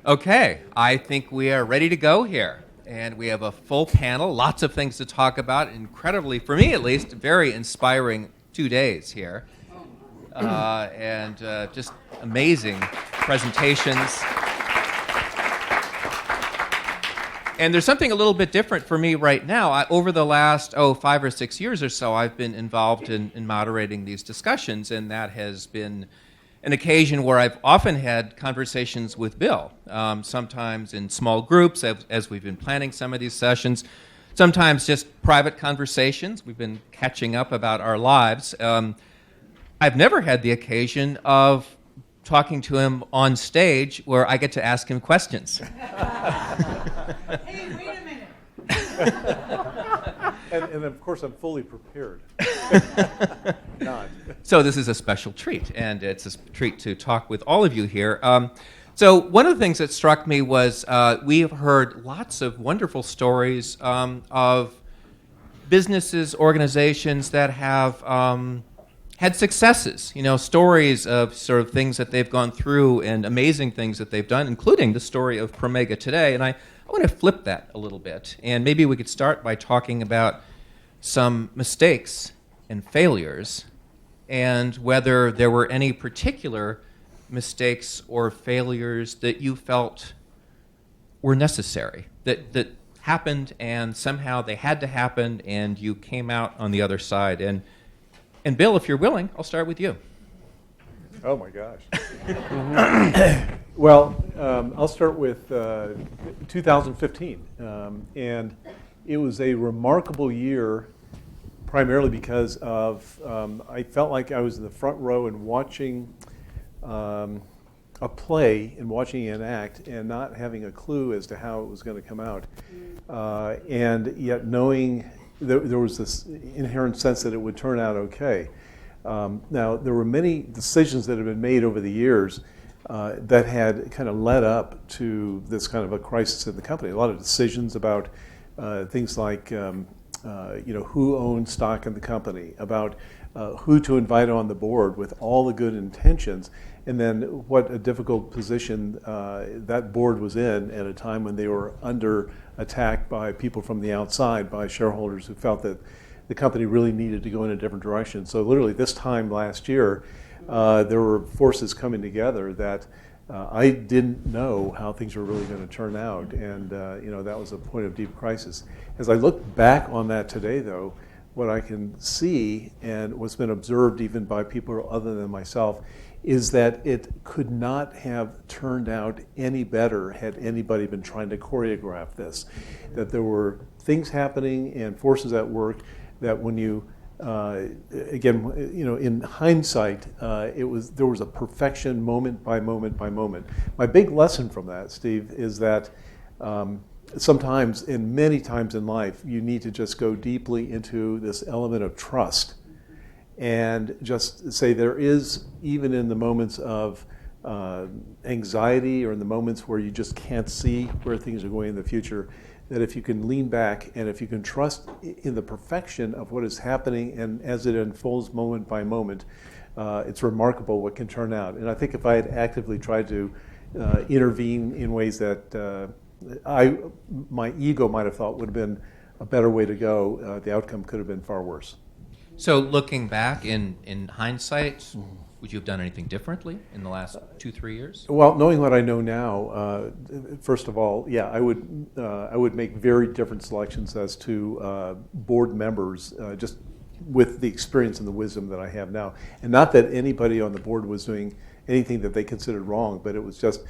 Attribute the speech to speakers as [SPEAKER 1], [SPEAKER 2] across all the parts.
[SPEAKER 1] Okay, I think we are ready to go here. And we have a full panel, lots of things to talk about, incredibly, for me at least, very inspiring 2 days here. And just amazing presentations. And there's something a little bit different for me right now. Over the last, 5 or 6 years or so, I've been involved in moderating these discussions, and that has been an occasion where I've often had conversations with Bill, sometimes in small groups as we've been planning some of these sessions, sometimes just private conversations. We've been catching up about our lives. I've never had the occasion of talking to him on stage where I get to ask him questions.
[SPEAKER 2] Hey, wait a minute.
[SPEAKER 3] And of course, I'm fully prepared. Not.
[SPEAKER 1] So this is a special treat, and it's a treat to talk with all of you here. So one of the things that struck me was we have heard lots of wonderful stories of businesses, organizations that have had successes, stories of sort of things that they've gone through and amazing things that they've done, including the story of Promega today. And I want to flip that a little bit. And maybe we could start by talking about some mistakes and failures and whether there were any particular mistakes or failures that you felt were necessary, that happened and somehow they had to happen and you came out on the other side. And Bill, if you're willing, I'll start with you.
[SPEAKER 3] Oh my gosh. Well, I'll start with 2015. And it was a remarkable year, primarily because of, I felt like I was in the front row and watching a play and watching an act and not having a clue as to how it was going to come out. And yet knowing there was this inherent sense that it would turn out okay. Now, there were many decisions that had been made over the years that had kind of led up to this kind of a crisis in the company. A lot of decisions about things like, who owned stock in the company, about who to invite on the board with all the good intentions, and then what a difficult position that board was in at a time when they were under attack by people from the outside, by shareholders who felt that the company really needed to go in a different direction. So literally this time last year, there were forces coming together that I didn't know how things were really going to turn out, and that was a point of deep crisis. As I look back on that today, though, what I can see, and what's been observed even by people other than myself, is that it could not have turned out any better had anybody been trying to choreograph this. That there were things happening and forces at work that when you, again, in hindsight, there was a perfection moment by moment by moment. My big lesson from that, Steve, is that sometimes and many times in life, you need to just go deeply into this element of trust and just say there is, even in the moments of anxiety or in the moments where you just can't see where things are going in the future, that if you can lean back and if you can trust in the perfection of what is happening and as it unfolds moment by moment, it's remarkable what can turn out. And I think if I had actively tried to intervene in ways that my ego might have thought would have been a better way to go, the outcome could have been far worse.
[SPEAKER 1] So looking back in hindsight, would you have done anything differently in the last 2-3 years?
[SPEAKER 3] Well, knowing what I know now, first of all, yeah, I would make very different selections as to board members, just with the experience and the wisdom that I have now. And not that anybody on the board was doing anything that they considered wrong, but it was just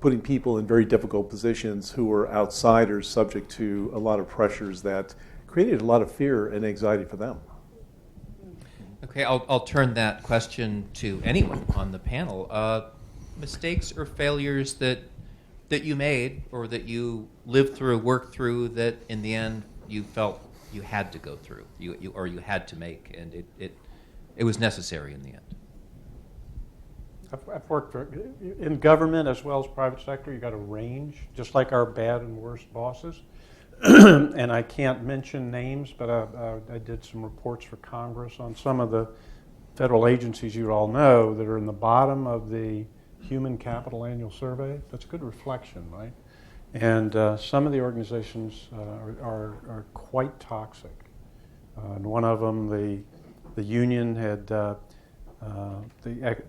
[SPEAKER 3] putting people in very difficult positions who were outsiders, subject to a lot of pressures that created a lot of fear and anxiety for them.
[SPEAKER 1] Okay, I'll turn that question to anyone on the panel. Mistakes or failures that you made or that you lived through, worked through, that in the end you felt you had to go through, you had to make, and it was necessary in the end.
[SPEAKER 4] I've worked in government as well as private sector. You got a range, just like our bad and worst bosses. And I can't mention names, but I did some reports for Congress on some of the federal agencies you all know that are in the bottom of the human capital annual survey. That's a good reflection, right? And some of the organizations are quite toxic. And one of them, the union had, the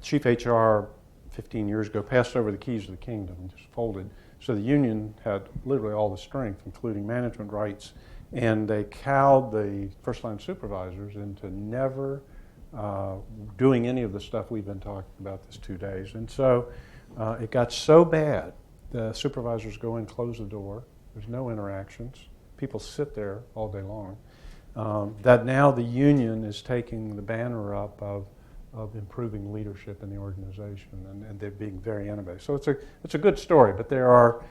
[SPEAKER 4] chief HR 15 years ago passed over the keys of the kingdom and just folded. So the union had literally all the strength, including management rights, and they cowed the first-line supervisors into never doing any of the stuff we've been talking about this 2 days. And so it got so bad, the supervisors go in, close the door, there's no interactions, people sit there all day long, that now the union is taking the banner up of improving leadership in the organization, and they're being very innovative. So it's a good story, but there are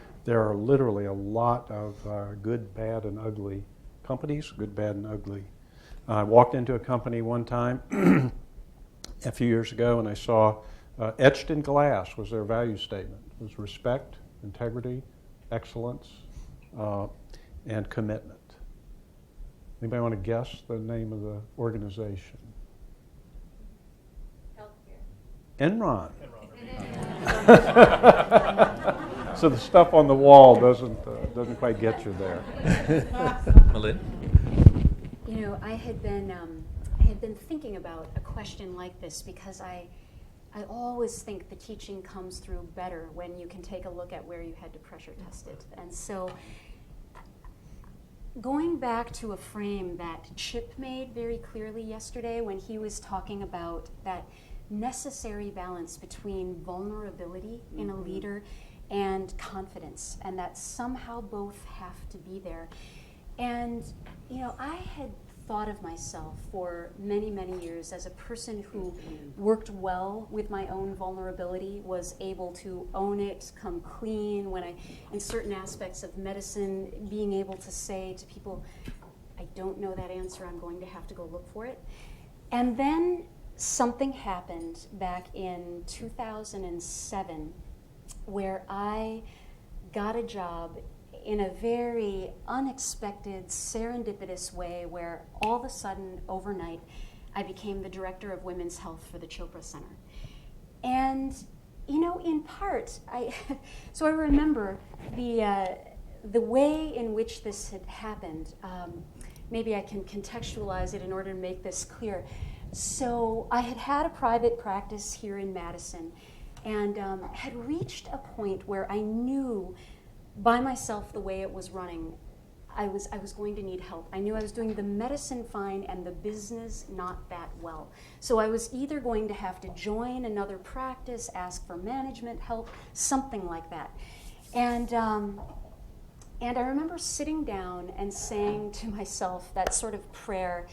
[SPEAKER 4] literally a lot of good, bad, and ugly companies, good, bad, and ugly. I walked into a company one time a few years ago, and I saw etched in glass was their value statement. It was respect, integrity, excellence, and commitment. Anybody want to guess the name of the organization? Enron. So the stuff on the wall doesn't quite get you there.
[SPEAKER 1] Malynn?
[SPEAKER 2] You know, I had been thinking about a question like this because I always think the teaching comes through better when you can take a look at where you had to pressure test it. And so going back to a frame that Chip made very clearly yesterday when he was talking about that necessary balance between vulnerability in a leader and confidence, and that somehow both have to be there. And, you know, I had thought of myself for many, many years as a person who worked well with my own vulnerability, was able to own it, come clean when in certain aspects of medicine, being able to say to people, I don't know that answer, I'm going to have to go look for it. And then something happened back in 2007 where I got a job in a very unexpected, serendipitous way where all of a sudden, overnight, I became the director of women's health for the Chopra Center. And, you know, in part, so I remember the way in which this had happened. Maybe I can contextualize it in order to make this clear. So I had a private practice here in Madison and had reached a point where I knew by myself the way it was running, I was going to need help. I knew I was doing the medicine fine and the business not that well. So I was either going to have to join another practice, ask for management help, something like that. And I remember sitting down and saying to myself that sort of prayer,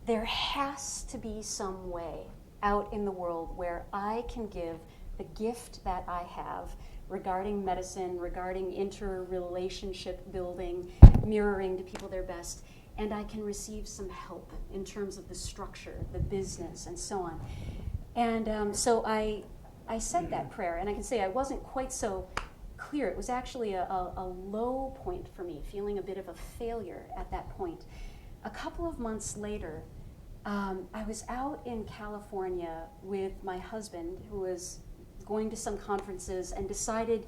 [SPEAKER 2] there has to be some way out in the world where I can give the gift that I have regarding medicine, regarding interrelationship building, mirroring to people their best, and I can receive some help in terms of the structure, the business, and so on. And so I said that prayer, and I can say I wasn't quite so clear. It was actually a low point for me, feeling a bit of a failure at that point. A couple of months later, I was out in California with my husband, who was going to some conferences, and decided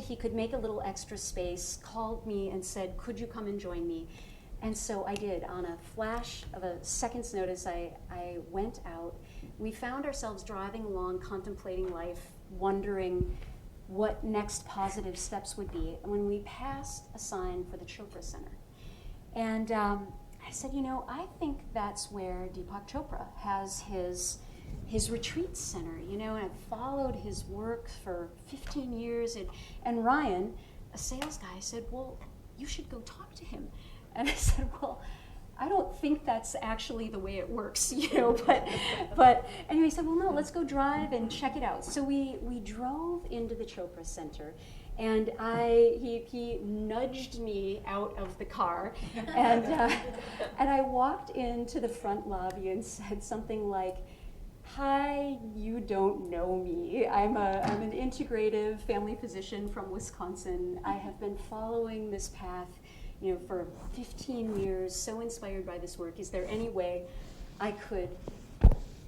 [SPEAKER 2] he could make a little extra space, called me and said, could you come and join me? And so I did. On a flash of a second's notice, I went out. We found ourselves driving along, contemplating life, wondering what next positive steps would be, when we passed a sign for the Chopra Center. And I said, you know, I think that's where Deepak Chopra has his retreat center, you know, and I've followed his work for 15 years. And Ryan, a sales guy, said, well, you should go talk to him. And I said, well, I don't think that's actually the way it works, you know, but anyway, he said, well, no, let's go drive and check it out. So we drove into the Chopra Center, and he nudged me out of the car, and I walked into the front lobby and said something like, hi, you don't know me. I'm an integrative family physician from Wisconsin. I have been following this path, you know, for 15 years, so inspired by this work. Is there any way I could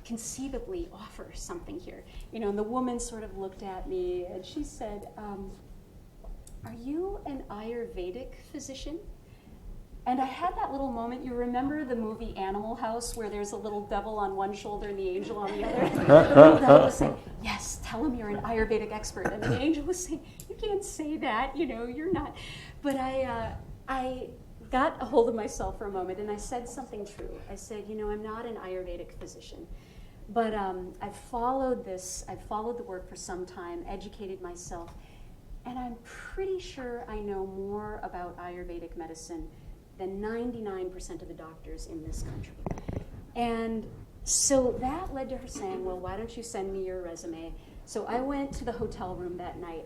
[SPEAKER 2] conceivably offer something here. You know, and the woman sort of looked at me and she said, are you an Ayurvedic physician? And I had that little moment. You remember the movie Animal House, where there's a little devil on one shoulder and the angel on the other? The little devil was saying, yes, tell him you're an Ayurvedic expert. And the angel was saying, you can't say that, you know, you're not. But I got a hold of myself for a moment, and I said something true. I said, you know, I'm not an Ayurvedic physician, but I've followed the work for some time, educated myself, and I'm pretty sure I know more about Ayurvedic medicine than 99% of the doctors in this country. And so that led to her saying, well, why don't you send me your resume? So I went to the hotel room that night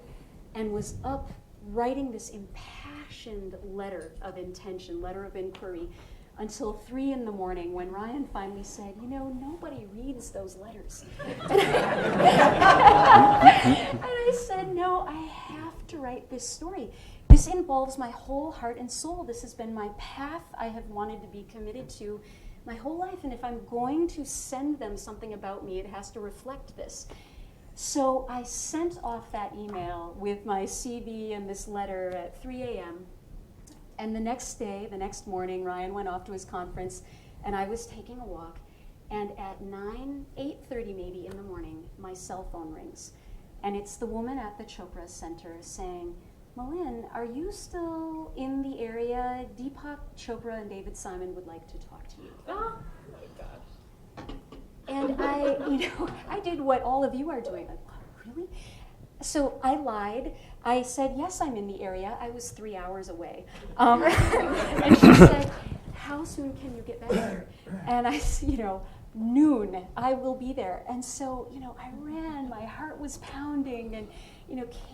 [SPEAKER 2] and was up writing this impassioned letter of intention, letter of inquiry, until 3 in the morning, when Ryan finally said, you know, nobody reads those letters. And I said, no, I have to write this story. This involves my whole heart and soul. This has been my path I have wanted to be committed to my whole life. And if I'm going to send them something about me, it has to reflect this. So I sent off that email with my CV and this letter at 3 a.m. And the next morning, Ryan went off to his conference, and I was taking a walk. And at 8:30 maybe in the morning, my cell phone rings. And it's the woman at the Chopra Center saying, Malynn, are you still in the area? Deepak Chopra and David Simon would like to talk to you.
[SPEAKER 5] Oh my gosh.
[SPEAKER 2] And I did what all of you are doing. Like, really? So I lied. I said, yes, I'm in the area. I was 3 hours away. And she said, how soon can you get back here? And I said, noon, I will be there. And so, I ran, my heart was pounding, and,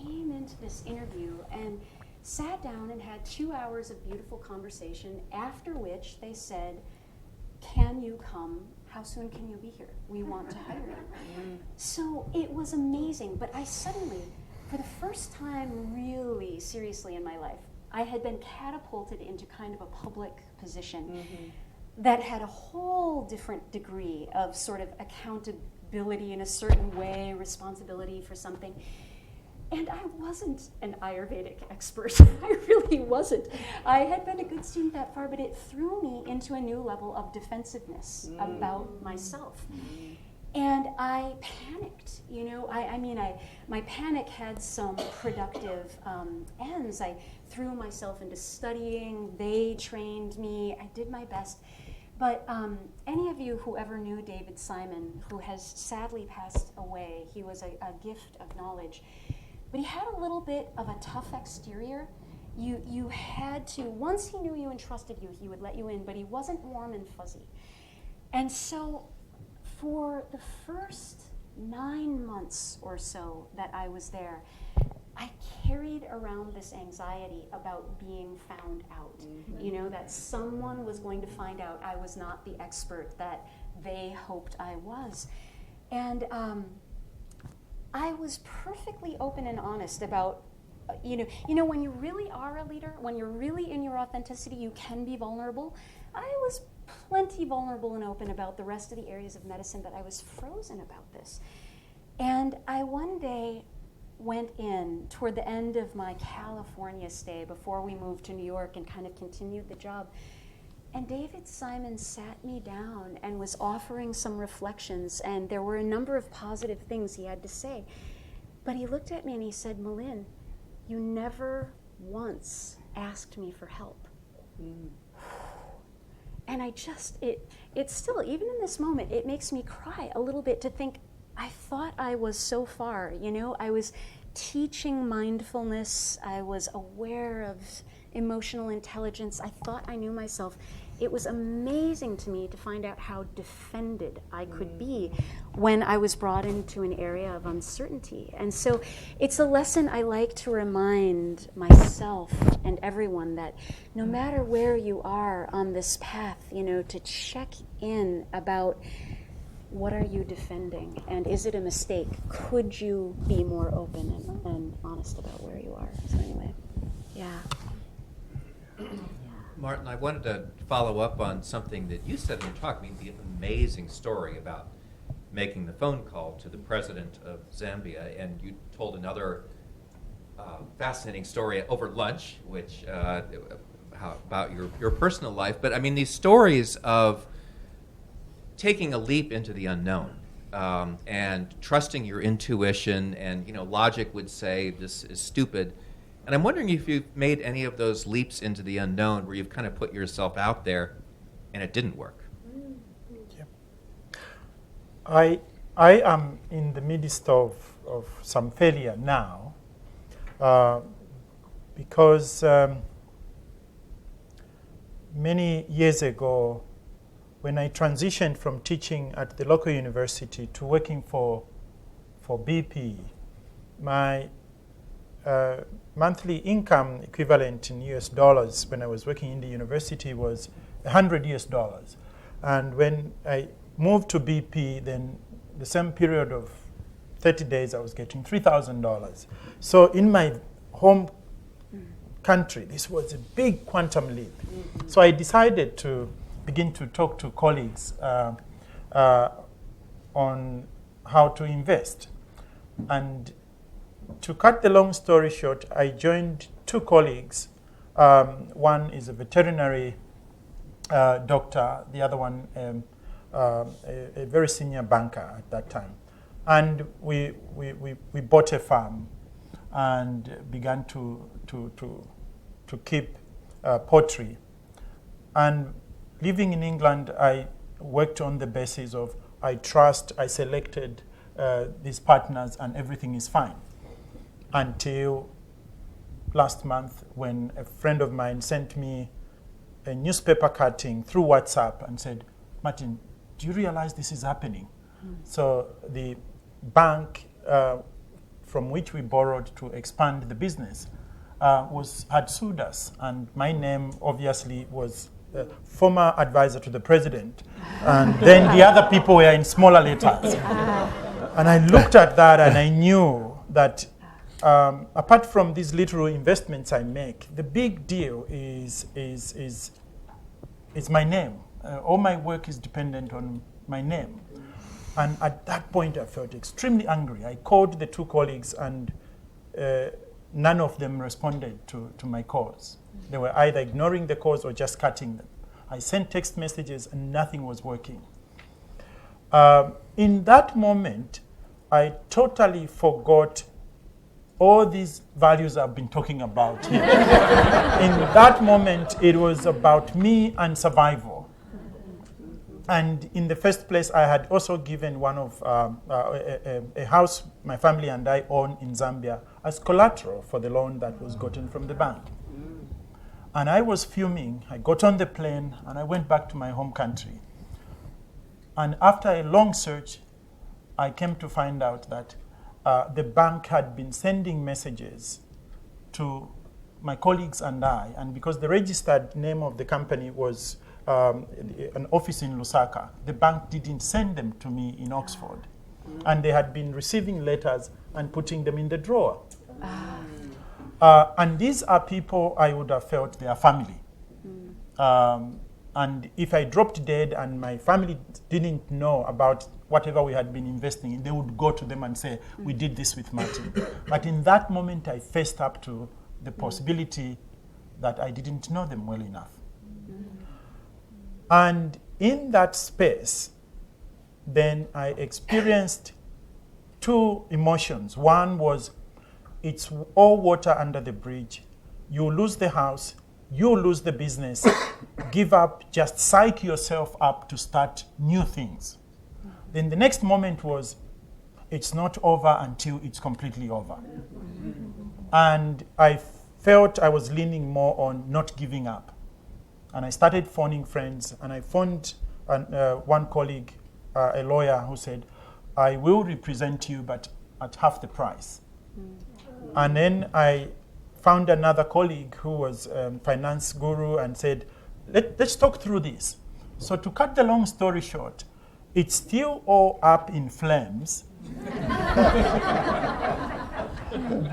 [SPEAKER 2] came into this interview and sat down and had 2 hours of beautiful conversation, after which they said, can you come? How soon can you be here? We want to hire you. So it was amazing, but I suddenly, for the first time really seriously in my life, I had been catapulted into kind of a public position that had a whole different degree of sort of accountability in a certain way, responsibility for something. And I wasn't an Ayurvedic expert. I really wasn't. I had been a good student that far, but it threw me into a new level of defensiveness about myself. And I panicked, my panic had some productive ends. I threw myself into studying. They trained me. I did my best. But any of you who ever knew David Simon, who has sadly passed away, he was a gift of knowledge. But he had a little bit of a tough exterior. You had to, once he knew you and trusted you, he would let you in, but he wasn't warm and fuzzy. And so for the first 9 months or so that I was there, I carried around this anxiety about being found out. That someone was going to find out I was not the expert that they hoped I was. And I was perfectly open and honest about, when you really are a leader, when you're really in your authenticity, you can be vulnerable. I was plenty vulnerable and open about the rest of the areas of medicine, but I was frozen about this. And I one day went in toward the end of my California stay before we moved to New York and kind of continued the job. And David Simon sat me down and was offering some reflections, and there were a number of positive things he had to say. But he looked at me and he said, Malynn, you never once asked me for help. And I just, it's still, even in this moment, it makes me cry a little bit to think, I thought I was so far, I was teaching mindfulness, I was aware of emotional intelligence, I thought I knew myself. It was amazing to me to find out how defended I could be when I was brought into an area of uncertainty. And so it's a lesson I like to remind myself and everyone that no matter where you are on this path, to check in about what are you defending, and is it a mistake? Could you be more open and honest about where you are? So anyway, yeah.
[SPEAKER 1] Martin, I wanted to follow up on something that you said in your talk. The amazing story about making the phone call to the president of Zambia, and you told another fascinating story over lunch, which about your personal life. But I mean, these stories of taking a leap into the unknown and trusting your intuition, and logic would say this is stupid. And I'm wondering if you've made any of those leaps into the unknown where you've kind of put yourself out there and it didn't work.
[SPEAKER 6] I am in the midst of some failure now because many years ago, when I transitioned from teaching at the local university to working for BP, my monthly income equivalent in US dollars when I was working in the university was $100 US. And when I moved to BP, then the same period of 30 days, I was getting $3,000. So in my home country, this was a big quantum leap. So I decided to begin to talk to colleagues on how to invest. And to cut the long story short, I joined two colleagues. One is a veterinary doctor, the other one a very senior banker at that time. And we bought a farm and began to keep poultry. And living in England, I worked on the basis of I selected these partners and everything is fine. Until last month when a friend of mine sent me a newspaper cutting through WhatsApp and said, Martin, do you realize this is happening? So the bank from which we borrowed to expand the business had sued us. And my name obviously was former advisor to the president. And then the other people were in smaller letters. And I looked at that and I knew that apart from these little investments I make, the big deal is my name. All my work is dependent on my name. And at that point, I felt extremely angry. I called the two colleagues, and none of them responded to my calls. They were either ignoring the calls or just cutting them. I sent text messages, and nothing was working. In that moment, I totally forgot all these values I've been talking about here. In that moment, it was about me and survival. And in the first place, I had also given one of a house my family and I own in Zambia as collateral for the loan that was gotten from the bank. And I was fuming. I got on the plane and I went back to my home country. And after a long search, I came to find out that the bank had been sending messages to my colleagues and I, and because the registered name of the company was an office in Lusaka, the bank didn't send them to me in Oxford. And they had been receiving letters and putting them in the drawer. And these are people I would have felt they are family. And if I dropped dead and my family didn't know about whatever we had been investing in, they would go to them and say, we did this with Martin. But in that moment, I faced up to the possibility that I didn't know them well enough. And in that space, then I experienced two emotions. One was, it's all water under the bridge. You lose the house, you lose the business, give up, just psych yourself up to start new things. Then the next moment was, it's not over until it's completely over. And I felt I was leaning more on not giving up. And I started phoning friends, and I phoned one colleague, a lawyer, who said, I will represent you, but at half the price. And then I found another colleague who was a finance guru and said, let's talk through this. So to cut the long story short, it's still all up in flames.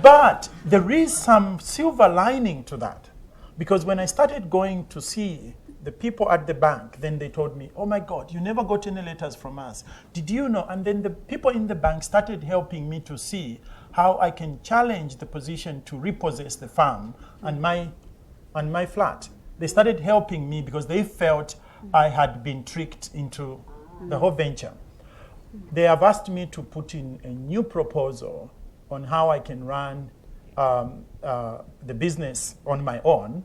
[SPEAKER 6] But there is some silver lining to that. Because when I started going to see the people at the bank, then they told me, oh my God, you never got any letters from us. Did you know? And then the people in the bank started helping me to see how I can challenge the position to repossess the farm and my flat. They started helping me because they felt I had been tricked into the whole venture. They have asked me to put in a new proposal on how I can run the business on my own.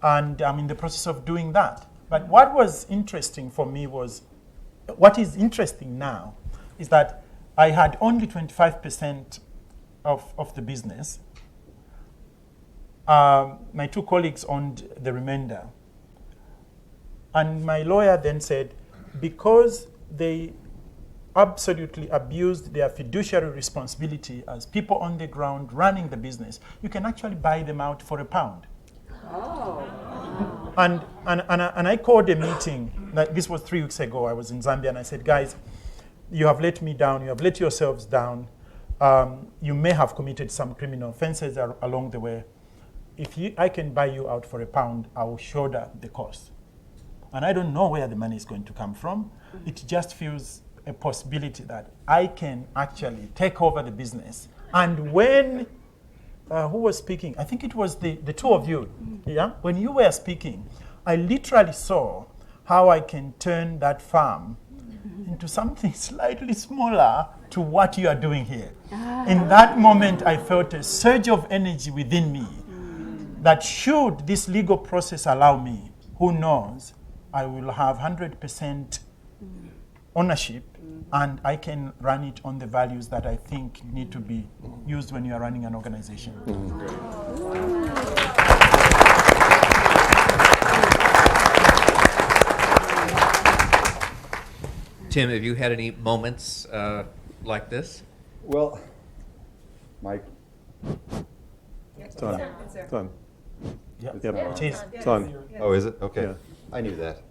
[SPEAKER 6] And I'm in the process of doing that. But what was interesting for me was, what is interesting now is that I had only 25% of the business. My two colleagues owned the remainder. And my lawyer then said, because they absolutely abused their fiduciary responsibility as people on the ground running the business, you can actually buy them out for £1. Oh. And I called a meeting, like this was 3 weeks ago. I was in Zambia and I said, guys, you have let me down, you have let yourselves down. You may have committed some criminal offenses along the way. If I can buy you out for £1, I will shoulder the cost. And I don't know where the money is going to come from. It just feels a possibility that I can actually take over the business. And when, who was speaking? I think it was the two of you. Yeah? When you were speaking, I literally saw how I can turn that farm into something slightly smaller to what you are doing here. In that moment, I felt a surge of energy within me that should this legal process allow me, who knows, I will have 100% ownership, and I can run it on the values that I think need to be used when you are running an organization.
[SPEAKER 1] Tim, have you had any moments like this?
[SPEAKER 7] Well, Mike.
[SPEAKER 3] It's on. It's on.
[SPEAKER 6] Yeah.
[SPEAKER 3] Yep.
[SPEAKER 6] It is.
[SPEAKER 3] It's on.
[SPEAKER 7] Oh, is it? Okay.
[SPEAKER 3] Yeah.
[SPEAKER 7] I knew that.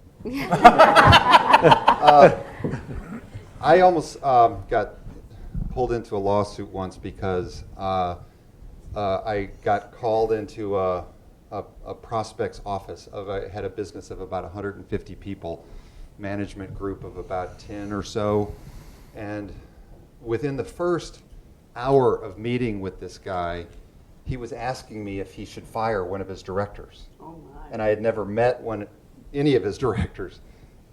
[SPEAKER 7] I almost got pulled into a lawsuit once because I got called into a prospect's office. I had a business of about 150 people, management group of about 10 or so. And within the first hour of meeting with this guy, he was asking me if he should fire one of his directors. Oh my. And I had never met any of his directors.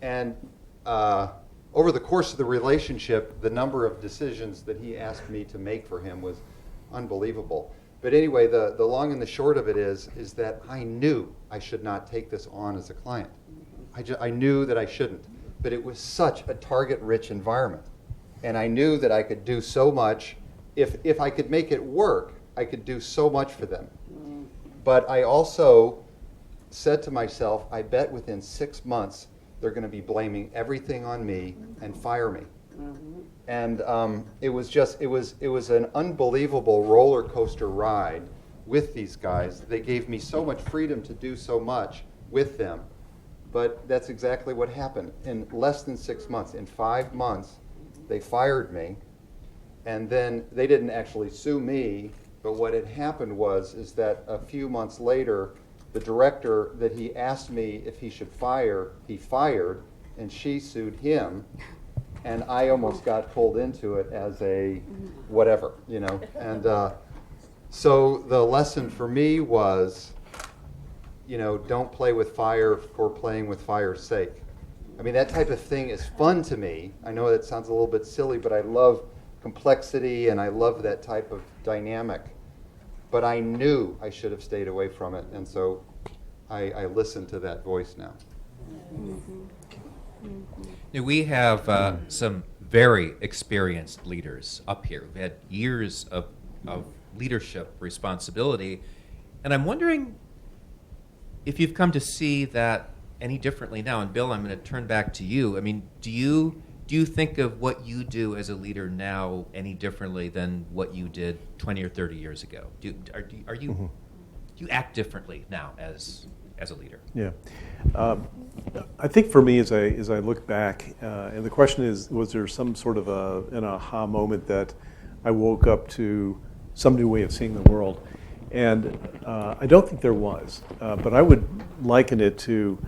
[SPEAKER 7] And over the course of the relationship, the number of decisions that he asked me to make for him was unbelievable. But anyway, the long and the short of it is that I knew I should not take this on as a client. I knew that I shouldn't. But it was such a target-rich environment. And I knew that I could do so much. If I could make it work, I could do so much for them. But I also said to myself, I bet within 6 months they're going to be blaming everything on me and fire me. And it was an unbelievable roller coaster ride with these guys. They gave me so much freedom to do so much with them. But that's exactly what happened. In less than 6 months, in 5 months, they fired me. And then they didn't actually sue me. But what had happened is that a few months later, the director that he asked me if he should fire, he fired, and she sued him, and I almost got pulled into it as a whatever, you know. And so the lesson for me was, you know, don't play with fire for playing with fire's sake. I mean, that type of thing is fun to me. I know that sounds a little bit silly, but I love complexity and I love that type of dynamic. But I knew I should have stayed away from it, and so I listen to that voice now.
[SPEAKER 1] Now, we have some very experienced leaders up here who've had years of leadership responsibility, and I'm wondering if you've come to see that any differently now. And Bill, I'm going to turn back to you. I mean, do you think of what you do as a leader now any differently than what you did 20 or 30 years ago? Do you act differently now as a leader?
[SPEAKER 3] Yeah. I think for me, as I look back, and the question is, was there some sort of an aha moment that I woke up to some new way of seeing the world? And I don't think there was, but I would liken it to,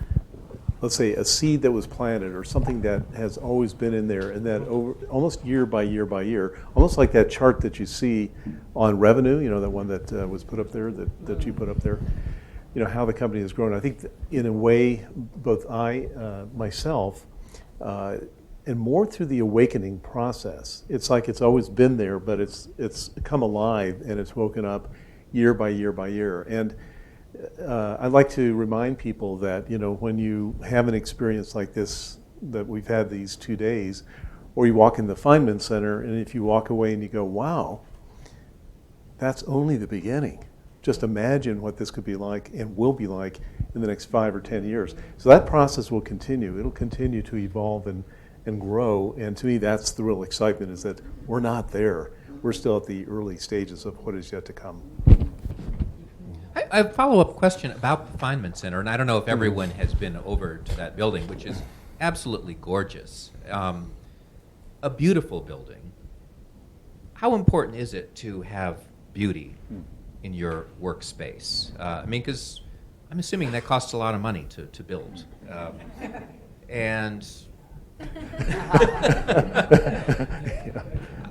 [SPEAKER 3] let's say, a seed that was planted or something that has always been in there, and that over almost year by year by year, almost like that chart that you see on revenue, you know, that one that was put up there, that you put up there, you know, how the company has grown. I think in a way, both myself, and more through the awakening process. It's like it's always been there, but it's come alive and it's woken up year by year by year. And I'd like to remind people that, you know, when you have an experience like this, that we've had these 2 days, or you walk in the Feynman Center, and if you walk away and you go, wow, that's only the beginning. Just imagine what this could be like and will be like in the next 5 or 10 years. So that process will continue. It'll continue to evolve and grow. And to me, that's the real excitement, is that we're not there. We're still at the early stages of what is yet to come.
[SPEAKER 1] I have a follow-up question about the Feynman Center, and I don't know if everyone has been over to that building, which is absolutely gorgeous. A beautiful building. How important is it to have beauty in your workspace? I mean, because I'm assuming that costs a lot of money to build. And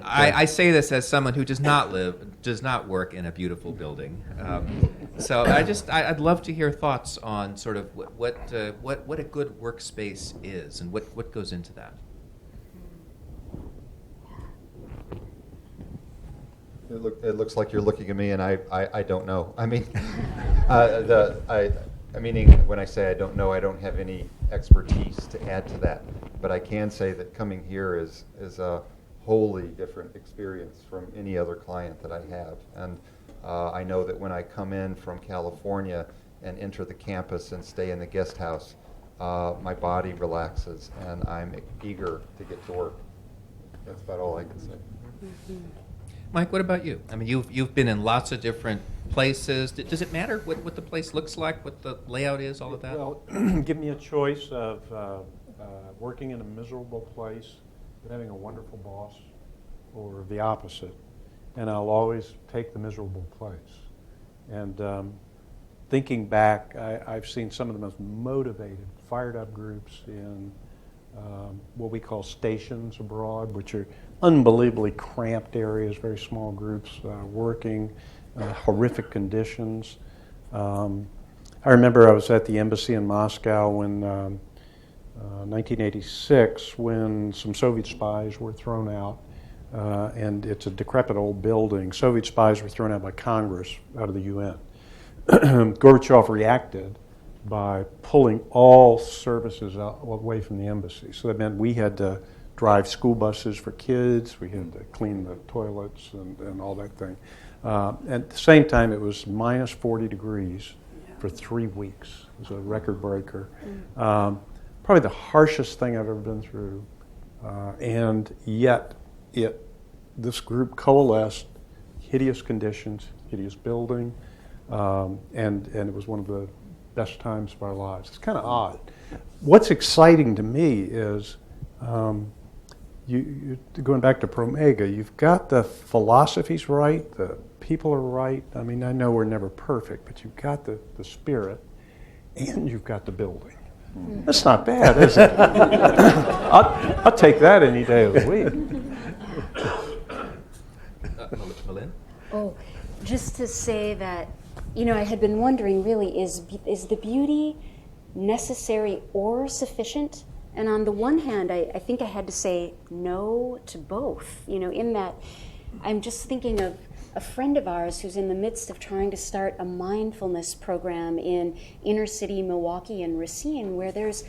[SPEAKER 1] I say this as someone who does not work in a beautiful building. So I'd love to hear thoughts on sort of what a good workspace is and what goes into that.
[SPEAKER 7] It looks like you're looking at me, and I don't know. I mean, meaning when I say I don't know, I don't have any expertise to add to that. But I can say that coming here is a wholly different experience from any other client that I have. And I know that when I come in from California and enter the campus and stay in the guest house, my body relaxes and I'm eager to get to work. That's about all I can say.
[SPEAKER 2] Mm-hmm.
[SPEAKER 1] Mike, what about you? I mean, you've been in lots of different places. Does it matter what the place looks like, what the layout is, all of that?
[SPEAKER 4] Well, give me a choice of working in a miserable place but having a wonderful boss, or the opposite, and I'll always take the miserable place. And thinking back, I've seen some of the most motivated, fired-up groups in what we call stations abroad, which are unbelievably cramped areas, very small groups working, horrific conditions. I remember I was at the embassy in Moscow when 1986, when some Soviet spies were thrown out, and it's a decrepit old building. Soviet spies were thrown out by Congress, out of the UN. Gorbachev reacted by pulling all services away from the embassy. So that meant we had to drive school buses for kids, we had to clean the toilets and all that thing. At the same time, it was minus 40 degrees for 3 weeks. It was a record breaker. Probably the harshest thing I've ever been through. And yet, this group coalesced, hideous conditions, hideous building, and it was one of the best times of our lives. It's kind of odd. What's exciting to me is, you going back to Promega, you've got the philosophies right, the people are right. I mean, I know we're never perfect, but you've got the spirit, and you've got the building. That's not bad, is it? I'll take that any day of the week.
[SPEAKER 1] Malynn?
[SPEAKER 2] Oh, just to say that, you know, I had been wondering really, is the beauty necessary or sufficient? And on the one hand, I think I had to say no to both, you know, in that I'm just thinking of a friend of ours who's in the midst of trying to start a mindfulness program in inner city Milwaukee and Racine, where there's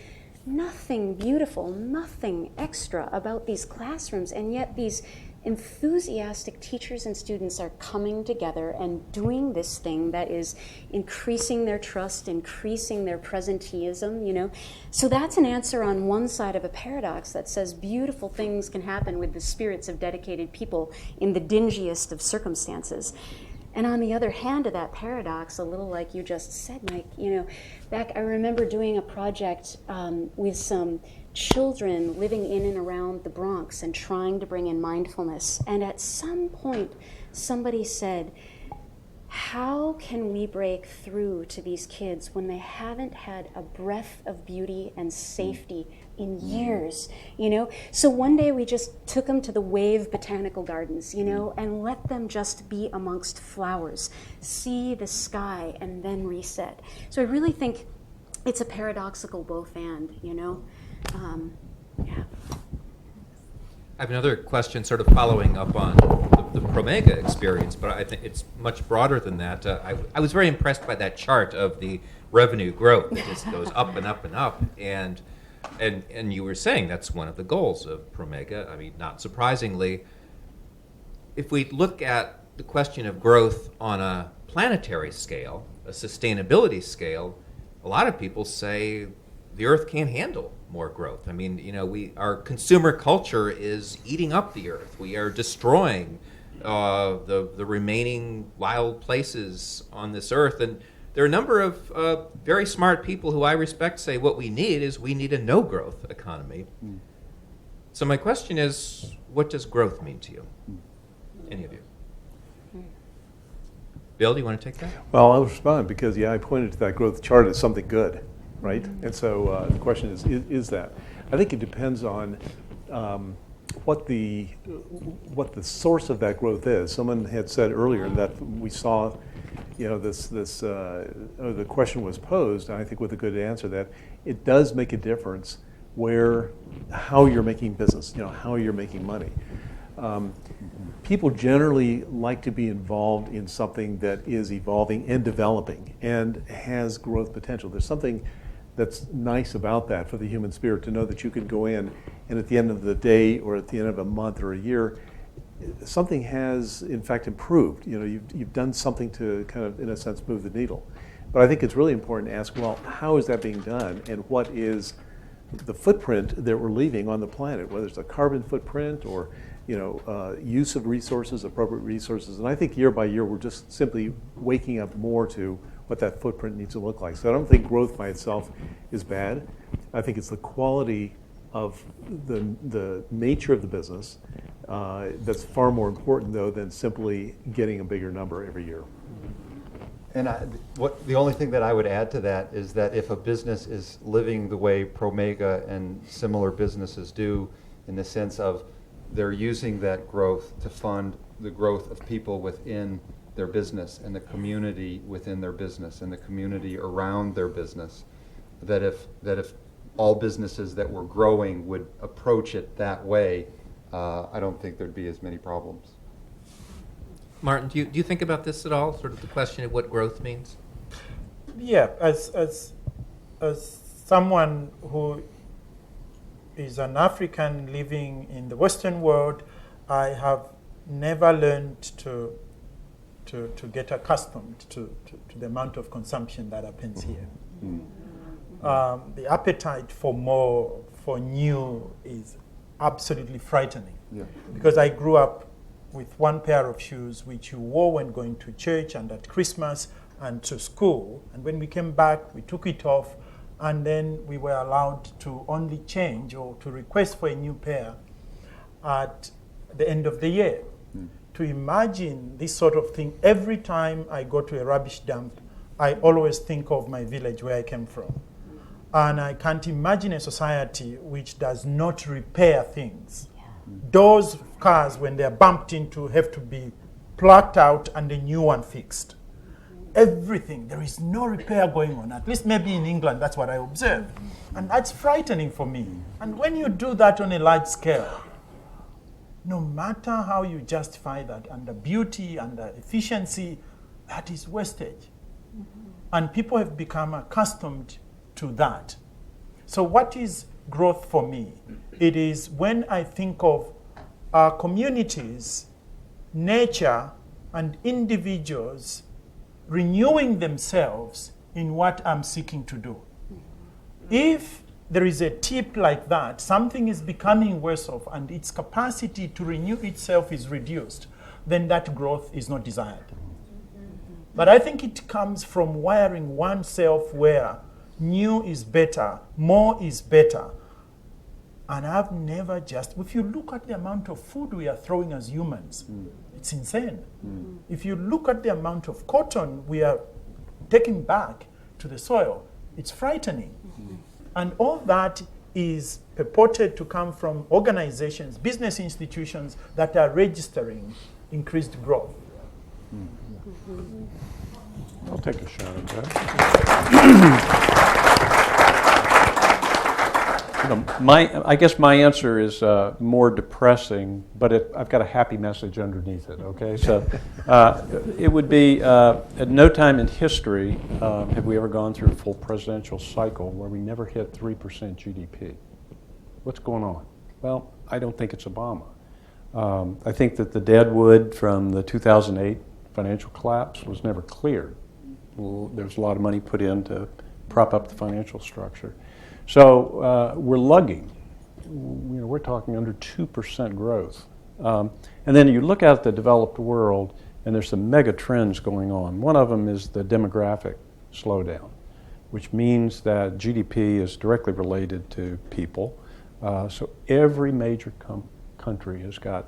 [SPEAKER 2] nothing beautiful, nothing extra about these classrooms, and yet these enthusiastic teachers and students are coming together and doing this thing that is increasing their trust, increasing their presenteeism, you know. So that's an answer on one side of a paradox that says beautiful things can happen with the spirits of dedicated people in the dingiest of circumstances. And on the other hand of that paradox, a little like you just said, Mike, you know, back I remember doing a project with some children living in and around the Bronx and trying to bring in mindfulness. And at some point, somebody said, how can we break through to these kids when they haven't had a breath of beauty and safety in years, you know? So one day we just took them to the Wave Botanical Gardens, you know, and let them just be amongst flowers, see the sky, and then reset. So I really think it's a paradoxical both and, you know? Yeah.
[SPEAKER 1] I have another question sort of following up on the Promega experience, but I think it's much broader than that. I was very impressed by that chart of the revenue growth. It just goes up and up and up. And you were saying that's one of the goals of Promega. I mean, not surprisingly, if we look at the question of growth on a planetary scale, a sustainability scale, a lot of people say the Earth can't handle more growth. I mean, you know, our consumer culture is eating up the Earth. We are destroying the remaining wild places on this Earth. And there are a number of very smart people who I respect say what we need is we need a no-growth economy. So my question is, what does growth mean to you? Any of you? Bill, do you want to take that?
[SPEAKER 3] Well, I'll respond because, I pointed to that growth chart as something good, right? And so the question is that? I think it depends on what the source of that growth is. Someone had said earlier that we saw, the question was posed, and I think with a good answer, that it does make a difference how you're making business, how you're making money. People generally like to be involved in something that is evolving and developing and has growth potential. There's something that's nice about that for the human spirit, to know that you can go in and at the end of the day or at the end of a month or a year, something has in fact improved. You've done something to kind of, in a sense, move the needle. But I think it's really important to ask, well, how is that being done, and what is the footprint that we're leaving on the planet, whether it's a carbon footprint or use of resources, appropriate resources. And I think year by year we're just simply waking up more to what that footprint needs to look like. So I don't think growth by itself is bad. I think it's the quality of the nature of the business that's far more important, though, than simply getting a bigger number every year.
[SPEAKER 7] And the only thing that I would add to that is that if a business is living the way Promega and similar businesses do, in the sense of they're using that growth to fund the growth of people within their business and the community within their business and the community around their business, that if all businesses that were growing would approach it that way, I don't think there'd be as many problems.
[SPEAKER 1] Martin, do you think about this at all, sort of the question of what growth means?
[SPEAKER 6] Yeah, as someone who is an African living in the Western world, I have never learned to get accustomed to the amount of consumption that happens here. The appetite for more, for new, is absolutely frightening. Yeah. Because I grew up with one pair of shoes which you wore when going to church and at Christmas and to school. And when we came back, we took it off, and then we were allowed to only change or to request for a new pair at the end of the year. To imagine this sort of thing, every time I go to a rubbish dump, I always think of my village where I came from. And I can't imagine a society which does not repair things. Doors of cars, when they're bumped into, have to be plucked out and a new one fixed. Everything, there is no repair going on. At least maybe in England, that's what I observe. And that's frightening for me. And when you do that on a large scale, no matter how you justify that under beauty, under efficiency, that is wastage. And people have become accustomed to that. So what is growth for me? It is when I think of our communities, nature, and individuals renewing themselves in what I'm seeking to do. If there is a tip like that, something is becoming worse off and its capacity to renew itself is reduced, then that growth is not desired. But I think it comes from wiring oneself where new is better, more is better. And I've never if you look at the amount of food we are throwing as humans, it's insane. If you look at the amount of cotton we are taking back to the soil, it's frightening. And all that is purported to come from organizations, business institutions that are registering increased growth.
[SPEAKER 4] I'll take a shot at that. I guess my answer is more depressing, but I've got a happy message underneath it, okay? So it would be, at no time in history have we ever gone through a full presidential cycle where we never hit 3% GDP. What's going on? Well, I don't think it's Obama. I think that the deadwood from the 2008 financial collapse was never cleared. Well, there was a lot of money put in to prop up the financial structure. So we're lugging. We're talking under 2% growth. And then you look at the developed world, and there's some mega trends going on. One of them is the demographic slowdown, which means that GDP is directly related to people. So every major country has got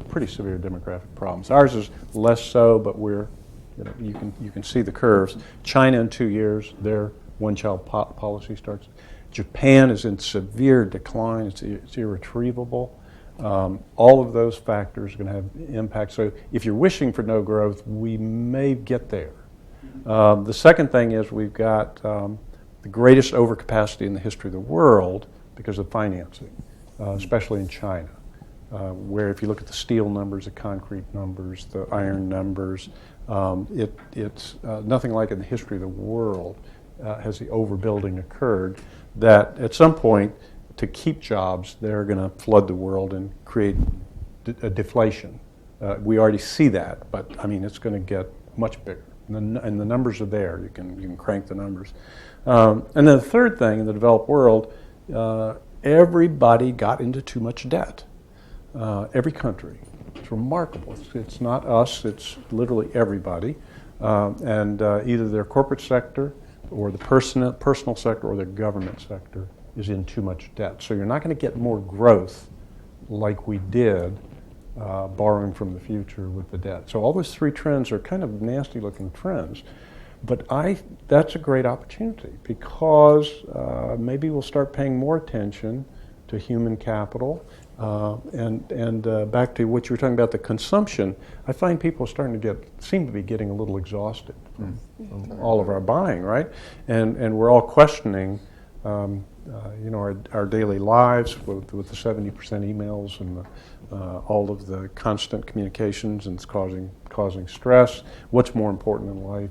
[SPEAKER 4] pretty severe demographic problems. Ours is less so, but you can see the curves. China in 2 years, their one-child policy starts. Japan is in severe decline. It's irretrievable. All of those factors are going to have impact. So if you're wishing for no growth, we may get there. The second thing is we've got the greatest overcapacity in the history of the world because of financing, especially in China, where if you look at the steel numbers, the concrete numbers, the iron numbers, it's nothing like in the history of the world has the overbuilding occurred, that at some point, to keep jobs, they're going to flood the world and create a deflation. We already see that, but I mean, it's going to get much bigger. And the numbers are there. You can crank the numbers. And then the third thing in the developed world, everybody got into too much debt. Every country. It's remarkable. It's not us. It's literally everybody. And either their corporate sector or the personal sector or the government sector is in too much debt. So you're not going to get more growth like we did borrowing from the future with the debt. So all those three trends are kind of nasty-looking trends. But that's a great opportunity because maybe we'll start paying more attention to human capital. And back to what you were talking about, the consumption, I find people are starting to seem to be getting a little exhausted from all of our buying, right? And we're all questioning, our daily lives with the 70% emails and all of the constant communications, and it's causing stress. What's more important in life?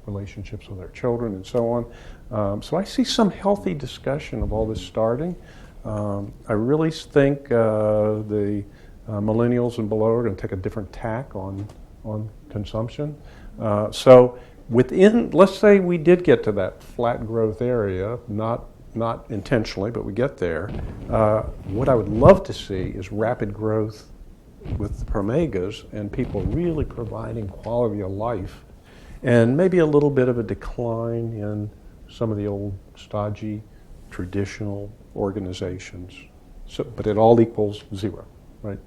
[SPEAKER 4] Relationships with our children and so on. So I see some healthy discussion of all this starting. I really think the millennials and below are going to take a different tack on consumption. So let's say we did get to that flat growth area, not intentionally, but we get there. What I would love to see is rapid growth with the promegas and people really providing quality of life, and maybe a little bit of a decline in some of the old stodgy, traditional organizations. So, but it all equals zero, right?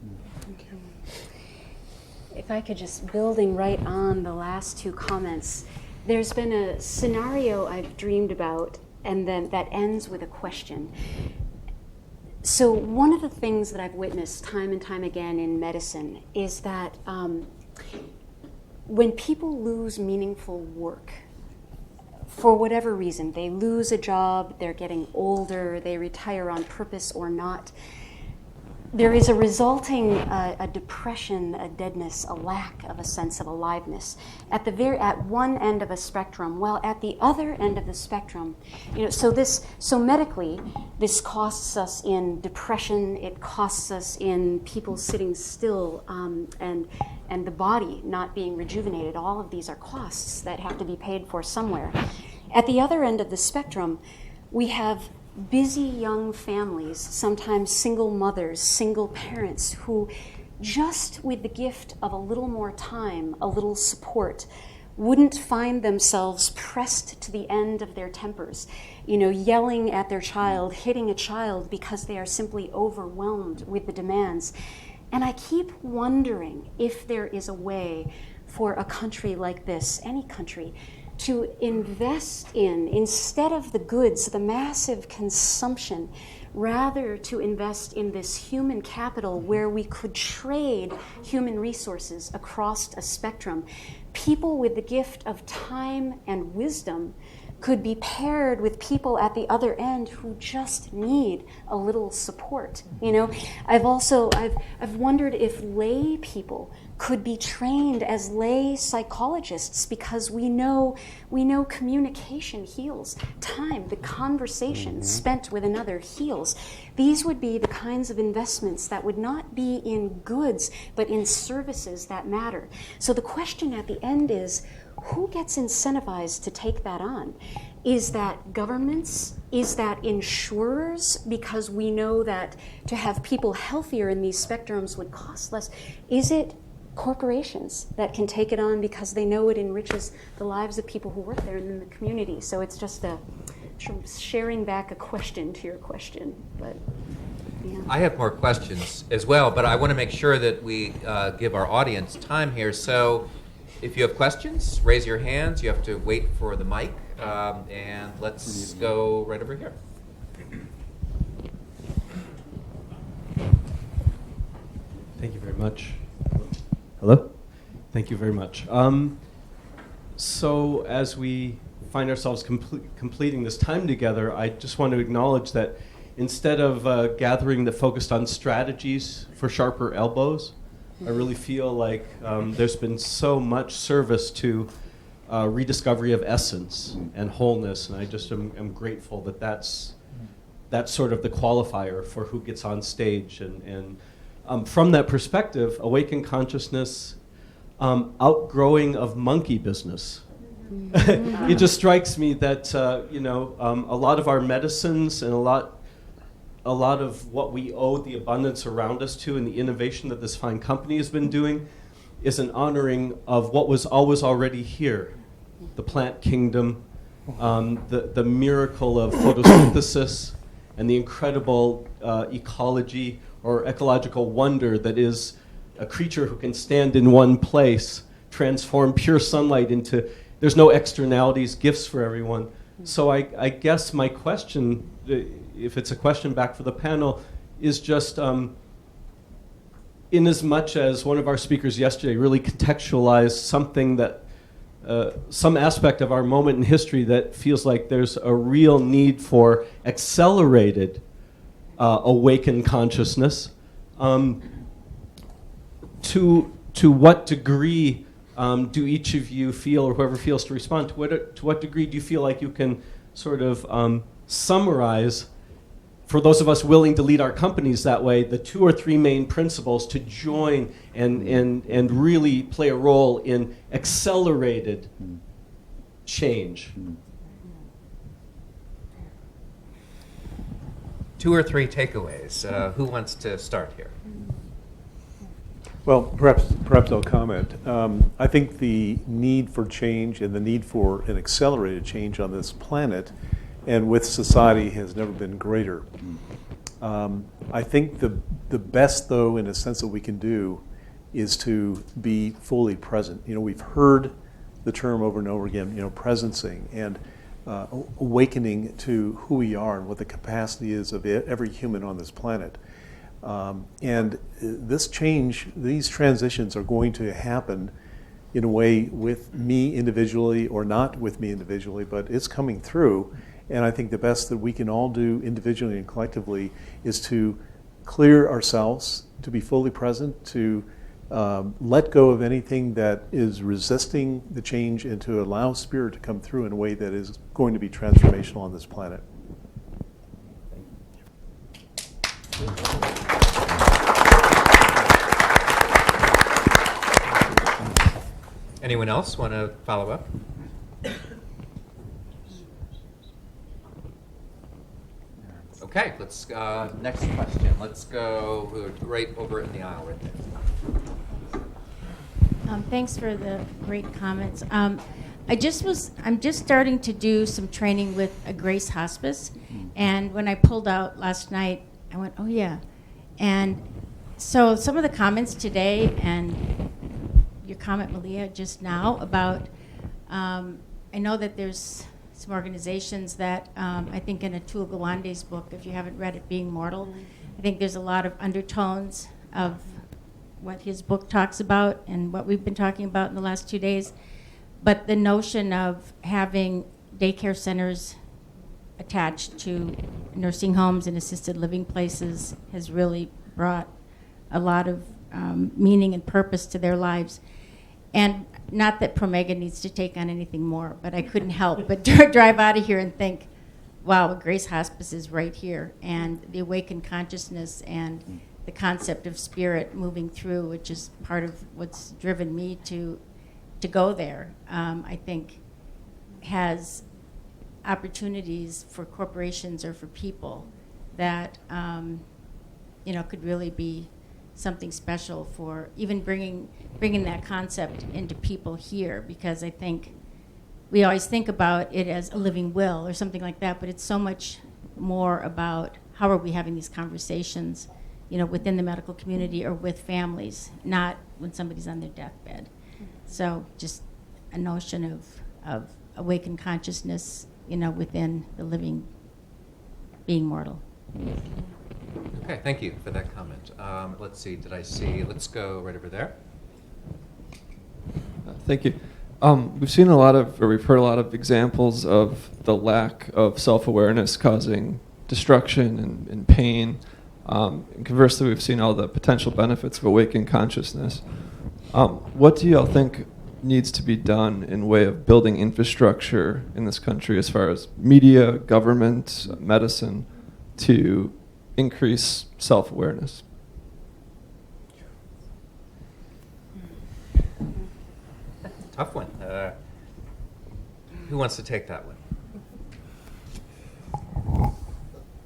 [SPEAKER 2] If I could just, building right on the last two comments, there's been a scenario I've dreamed about, and then that ends with a question. So one of the things that I've witnessed time and time again in medicine is that when people lose meaningful work, for whatever reason, they lose a job, they're getting older, they retire on purpose or not, there is a resulting a depression, a deadness, a lack of a sense of aliveness at one end of a spectrum. Well, at the other end of the spectrum, so medically, this costs us in depression. It costs us in people sitting still, and the body not being rejuvenated. All of these are costs that have to be paid for somewhere. At the other end of the spectrum, we have busy young families, sometimes single mothers, single parents, who just with the gift of a little more time, a little support, wouldn't find themselves pressed to the end of their tempers, yelling at their child, hitting a child because they are simply overwhelmed with the demands. And I keep wondering if there is a way for a country like this, any country, to invest in, instead of the goods, the massive consumption, rather to invest in this human capital where we could trade human resources across a spectrum. People with the gift of time and wisdom could be paired with people at the other end who just need a little support. I've wondered if lay people could be trained as lay psychologists, because we know communication heals. Time, the conversation spent with another heals. These would be the kinds of investments that would not be in goods, but in services that matter. So the question at the end is, who gets incentivized to take that on? Is that governments? Is that insurers? Because we know that to have people healthier in these spectrums would cost less. Is it corporations that can take it on because they know it enriches the lives of people who work there and in the community? So it's just sharing back a question to your question. But yeah.
[SPEAKER 1] I have more questions as well, but I want to make sure that we give our audience time here. So if you have questions, raise your hands. You have to wait for the mic, and let's go right over here.
[SPEAKER 8] Thank you very much. Hello? Thank you very much. So as we find ourselves completing this time together, I just want to acknowledge that instead of a gathering that focused on strategies for sharper elbows, I really feel like there's been so much service to rediscovery of essence and wholeness, and I just am grateful that that's sort of the qualifier for who gets on stage. And from that perspective, awakened consciousness, outgrowing of monkey business. It just strikes me that a lot of our medicines and a lot of what we owe the abundance around us to and the innovation that this fine company has been doing is an honoring of what was always already here. The plant kingdom, the miracle of photosynthesis, and the incredible ecology or ecological wonder that is a creature who can stand in one place, transform pure sunlight into, there's no externalities, gifts for everyone. So I guess my question, if it's a question back for the panel, is just in as much as one of our speakers yesterday really contextualized something that, some aspect of our moment in history that feels like there's a real need for accelerated awakened consciousness. To what degree do each of you feel, or whoever feels to respond, to what degree do you feel like you can sort of summarize, for those of us willing to lead our companies that way, the 2 or 3 main principles to join and really play a role in accelerated change?
[SPEAKER 1] 2 or 3 takeaways. Who wants to start here?
[SPEAKER 3] Well, perhaps I'll comment. I think the need for change and the need for an accelerated change on this planet and with society has never been greater. I think the best, though, in a sense that we can do is to be fully present. We've heard the term over and over again, presencing and awakening to who we are and what the capacity is of every human on this planet. And this change, these transitions are going to happen in a way with me individually or not with me individually, but it's coming through. And I think the best that we can all do individually and collectively is to clear ourselves, to be fully present, to let go of anything that is resisting the change, and to allow spirit to come through in a way that is going to be transformational on this planet.
[SPEAKER 1] Anyone else want to follow up? Okay, let's next question. Let's go right over in the aisle right there.
[SPEAKER 9] Thanks for the great comments. I'm just starting to do some training with a Grace Hospice, and when I pulled out last night, I went, oh yeah. And so some of the comments today, and your comment, Malia, just now about, I know that there's some organizations that, I think in Atul Gawande's book, if you haven't read it, Being Mortal, I think there's a lot of undertones of what his book talks about and what we've been talking about in the last 2 days. But the notion of having daycare centers attached to nursing homes and assisted living places has really brought a lot of meaning and purpose to their lives. And not that Promega needs to take on anything more, but I couldn't help but drive out of here and think, wow, Grace Hospice is right here. And the awakened consciousness and the concept of spirit moving through, which is part of what's driven me to go there, I think has opportunities for corporations or for people that could really be something special for even bringing that concept into people here, because I think we always think about it as a living will or something like that, but it's so much more about how are we having these conversations, within the medical community or with families, not when somebody's on their deathbed. So just a notion of awakened consciousness, within the living being mortal.
[SPEAKER 1] Okay, thank you for that comment. Let's see, let's go right over there.
[SPEAKER 10] Thank you. We've heard a lot of examples of the lack of self-awareness causing destruction and pain. And conversely, we've seen all the potential benefits of awakened consciousness. What do y'all think needs to be done in way of building infrastructure in this country as far as media, government, medicine, to increase self-awareness?
[SPEAKER 1] Tough one. Who wants to take that one?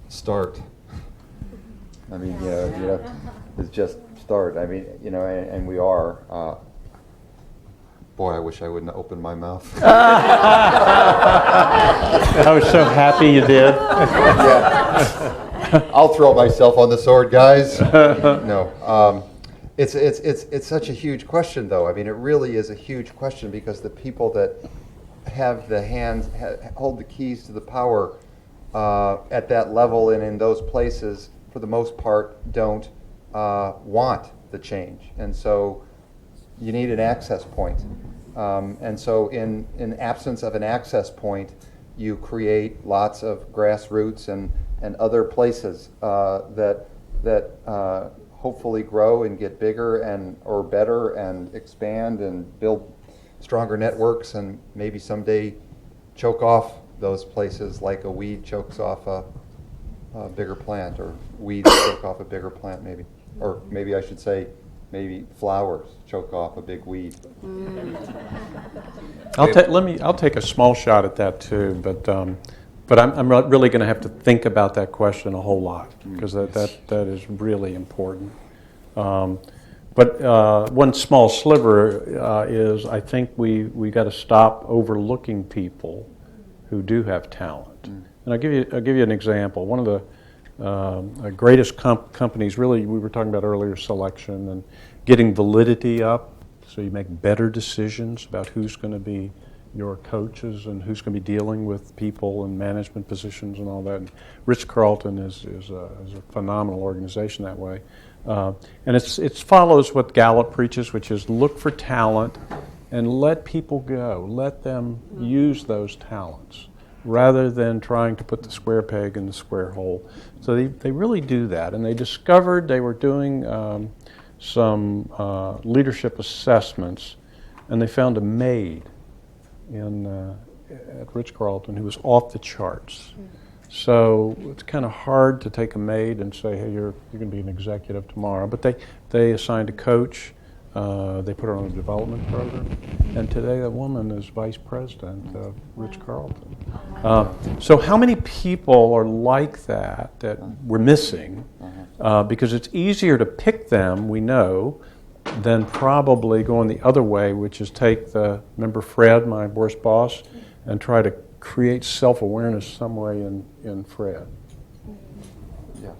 [SPEAKER 7] Start. I mean, it's just start. I mean, and we are. Boy, I wish I wouldn't have opened my mouth.
[SPEAKER 4] I was so happy you did.
[SPEAKER 7] Yeah. I'll throw myself on the sword, guys. No. It's such a huge question, though. I mean, it really is a huge question, because the people that have the hands, hold the keys to the power at that level and in those places, for the most part, don't want the change. And so you need an access point. And so in absence of an access point, you create lots of grassroots and other places that hopefully grow and get bigger or better and expand and build stronger networks, and maybe someday choke off those places like a weed chokes off a bigger plant, or weeds choke off a bigger plant, maybe. Or maybe I should say, maybe flowers choke off a big weed.
[SPEAKER 4] I'll take a small shot at that too, but I'm really going to have to think about that question a whole lot, because that is really important. But one small sliver is, I think we got to stop overlooking people who do have talent. And I'll give you an example. One of the greatest companies, really, we were talking about earlier, selection and getting validity up, so you make better decisions about who's going to be your coaches and who's going to be dealing with people in management positions and all that. And Ritz-Carlton is a phenomenal organization that way. And it follows what Gallup preaches, which is look for talent and let people go. Let them use those talents, rather than trying to put the square peg in the square hole. So they really do that. And they discovered they were doing some leadership assessments, and they found a maid at Ritz-Carlton who was off the charts. So it's kind of hard to take a maid and say, hey, you're going to be an executive tomorrow. But they assigned a coach. They put her on a development program, and today that woman is vice president of Ritz-Carlton. So how many people are like that we're missing? Because it's easier to pick them, we know, then probably going the other way, which is take remember Fred, my worst boss, and try to create self-awareness some way in Fred. Yeah.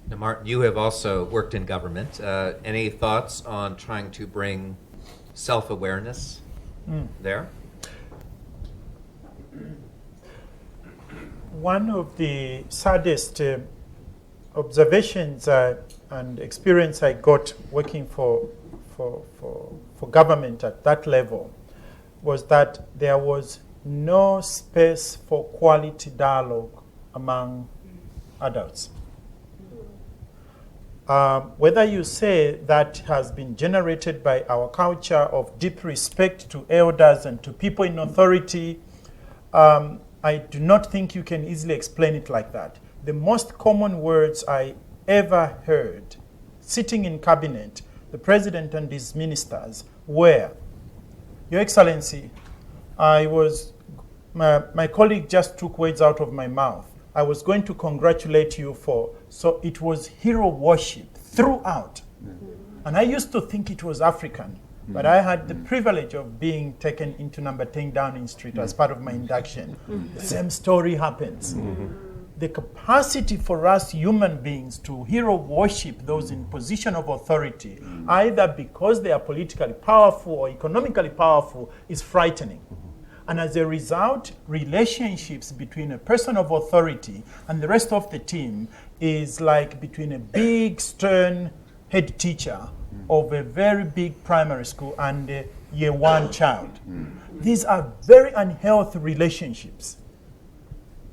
[SPEAKER 1] Now, Martin, you have also worked in government. Any thoughts on trying to bring self-awareness there?
[SPEAKER 6] One of the saddest observations and experience I got working for government at that level was that there was no space for quality dialogue among adults. Whether you say that has been generated by our culture of deep respect to elders and to people in authority, I do not think you can easily explain it like that. The most common words I ever heard sitting in cabinet, the president and his ministers, were, Your Excellency, my colleague just took words out of my mouth. I was going to congratulate you so it was hero worship throughout. And I used to think it was African, but I had the privilege of being taken into number 10 Downing Street as part of my induction. The same story happens. The capacity for us human beings to hero worship those in position of authority, either because they are politically powerful or economically powerful, is frightening. And as a result, relationships between a person of authority and the rest of the team is like between a big, stern head teacher of a very big primary school and a year one child. These are very unhealthy relationships.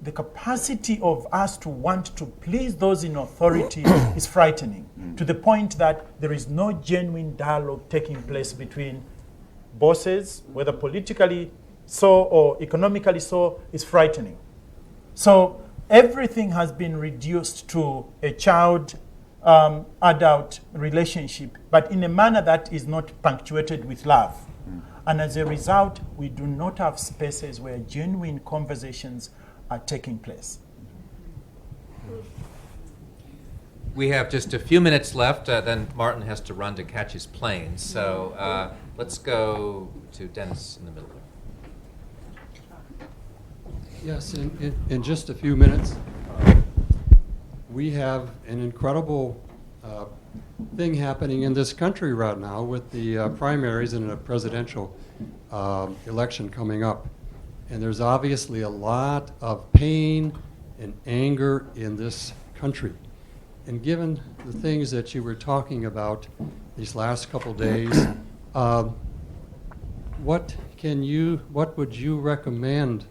[SPEAKER 6] The capacity of us to want to please those in authority is frightening, to the point that there is no genuine dialogue taking place between bosses, whether politically so or economically so, is frightening. So everything has been reduced to a child-adult relationship, but in a manner that is not punctuated with love. And as a result, we do not have spaces where genuine conversations are taking place.
[SPEAKER 1] We have just a few minutes left, then Martin has to run to catch his plane. So let's go to Dennis in the middle.
[SPEAKER 11] Yes, in just a few minutes, we have an incredible thing happening in this country right now with the primaries and a presidential election coming up. And there's obviously a lot of pain and anger in this country. And given the things that you were talking about these last couple days, what would you recommend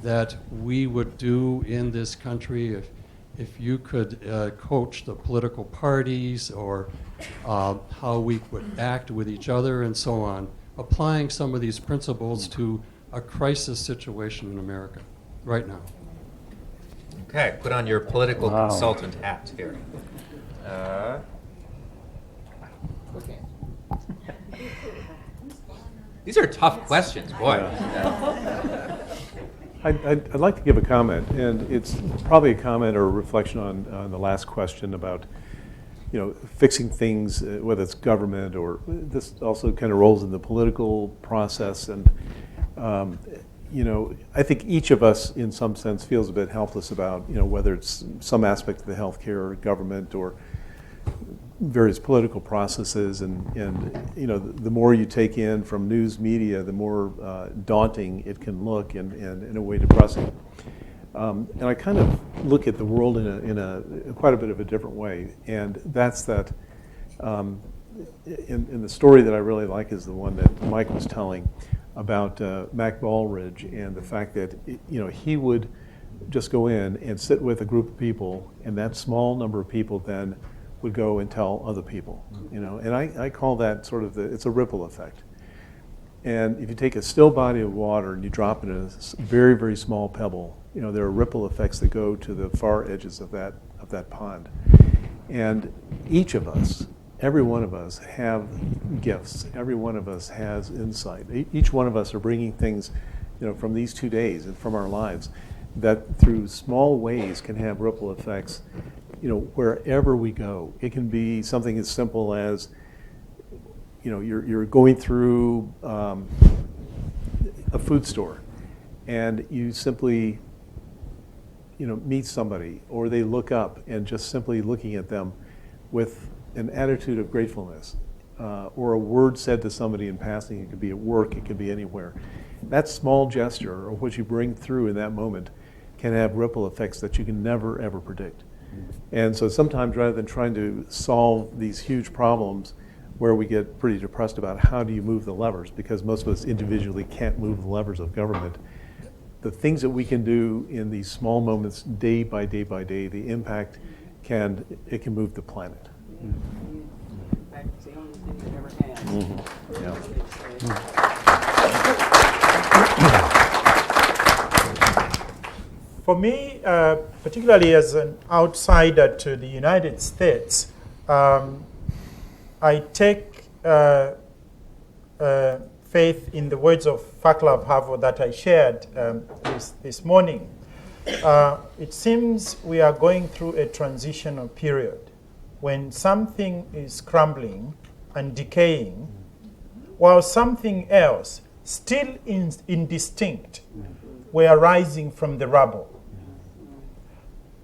[SPEAKER 11] that we would do in this country if you could coach the political parties, or how we would act with each other and so on, applying some of these principles to a crisis situation in America right now?
[SPEAKER 1] Okay, put on your political consultant hat here. Okay. These are tough questions, boy.
[SPEAKER 3] I'd like to give a comment, and it's probably a comment or a reflection on the last question about, fixing things, whether it's government or this also kind of rolls in the political process. And, I think each of us in some sense feels a bit helpless about, whether it's some aspect of the healthcare or government or various political processes, and the more you take in from news media, the more daunting it can look, and in a way depressing. And I kind of look at the world in a quite a bit of a different way, and that's that. In the story that I really like is the one that Mike was telling about Mac Baldridge, and the fact that he would just go in and sit with a group of people, and that small number of people then would go and tell other people, and I call that sort of it's a ripple effect. And if you take a still body of water and you drop it in a very, very small pebble, there are ripple effects that go to the far edges of that pond. And each of us, every one of us, have gifts. Every one of us has insight. Each one of us are bringing things, from these 2 days and from our lives that through small ways can have ripple effects wherever we go. It can be something as simple as, you're going through a food store, and you simply, meet somebody, or they look up, and just simply looking at them with an attitude of gratefulness, or a word said to somebody in passing. It could be at work, it could be anywhere. That small gesture, or what you bring through in that moment, can have ripple effects that you can never, ever predict. And so sometimes, rather than trying to solve these huge problems where we get pretty depressed about how do you move the levers, because most of us individually can't move the levers of government, the things that we can do in these small moments, day by day by day, the impact can move the planet.
[SPEAKER 5] In fact, it's the only thing it ever has.
[SPEAKER 6] For me, particularly as an outsider to the United States, I take faith in the words of Vaclav Havel that I shared this morning. It seems we are going through a transitional period when something is crumbling and decaying, while something else, still indistinct, we are rising from the rubble.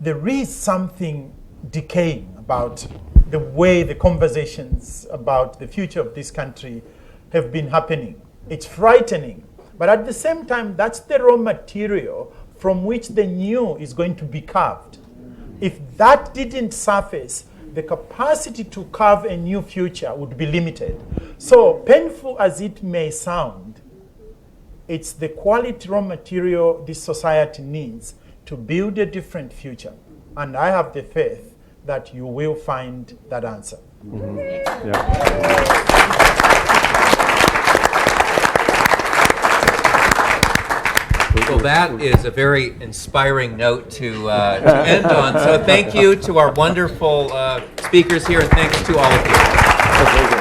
[SPEAKER 6] There is something decaying about the way the conversations about the future of this country have been happening. It's frightening. But at the same time, that's the raw material from which the new is going to be carved. If that didn't surface, the capacity to carve a new future would be limited. So painful as it may sound, it's the quality raw material this society needs to build a different future. And I have the faith that you will find that answer.
[SPEAKER 3] Mm-hmm.
[SPEAKER 1] Well, that is a very inspiring note to end on. So thank you to our wonderful speakers here, and thanks to all of you.